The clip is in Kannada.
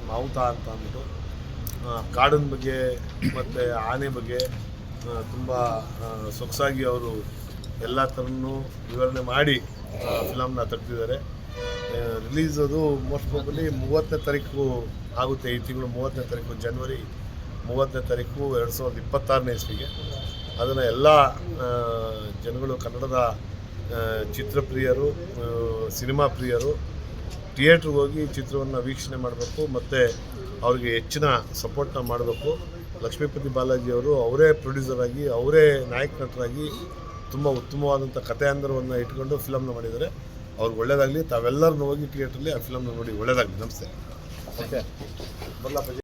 ಮಾವುತ ಅಂತ ಅಂದ್ಬಿಟ್ಟು ಕಾಡಿನ ಬಗ್ಗೆ ಮತ್ತು ಆನೆ ಬಗ್ಗೆ ತುಂಬ ಸೊಗಸಾಗಿ ಅವರು ಎಲ್ಲ ಥರನೂ ವಿವರಣೆ ಮಾಡಿ ಫಿಲಮ್ನ ತೆಗೆದಿದ್ದಾರೆ. ರಿಲೀಸ್ ಅದು ಮೋಸ್ಟ್ ಪ್ರಾಬಲಿ 30ನೇ ತಾರೀಕು ಆಗುತ್ತೆ. ಈ ತಿಂಗಳು 30ನೇ ತಾರೀಕು, ಜನವರಿ 30ನೇ ತಾರೀಕು 2026ನೇ ಇಸ್ವಿಗೆ. ಅದನ್ನು ಎಲ್ಲ ಜನಗಳು, ಕನ್ನಡದ ಚಿತ್ರಪ್ರಿಯರು, ಸಿನಿಮಾ ಪ್ರಿಯರು ಥಿಯೇಟ್ರಿಗೆ ಹೋಗಿ ಚಿತ್ರವನ್ನು ವೀಕ್ಷಣೆ ಮಾಡಬೇಕು ಮತ್ತು ಅವ್ರಿಗೆ ಹೆಚ್ಚಿನ ಸಪೋರ್ಟ್ನ ಮಾಡಬೇಕು. ಲಕ್ಷ್ಮೀಪತಿ ಬಾಲಾಜಿಯವರು ಅವರೇ ಪ್ರೊಡ್ಯೂಸರ್ ಆಗಿ, ಅವರೇ ನಾಯಕ ನಟರಾಗಿ ತುಂಬ ಉತ್ತಮವಾದಂಥ ಕಥೆಯಂದರವನ್ನು ಇಟ್ಕೊಂಡು ಫಿಲಮ್ನ ಮಾಡಿದ್ದಾರೆ. ಅವ್ರಿಗೆ ಒಳ್ಳೆಯದಾಗಲಿ. ತಾವೆಲ್ಲರನ್ನೂ ಹೋಗಿ ಥಿಯೇಟ್ರಲ್ಲಿ ಆ ಫಿಲಮ್ನ ನೋಡಿ ಒಳ್ಳೆಯದಾಗಲಿ. ನಮಸ್ತೆ. ಓಕೆ, ಬರಲಪ್ಪ.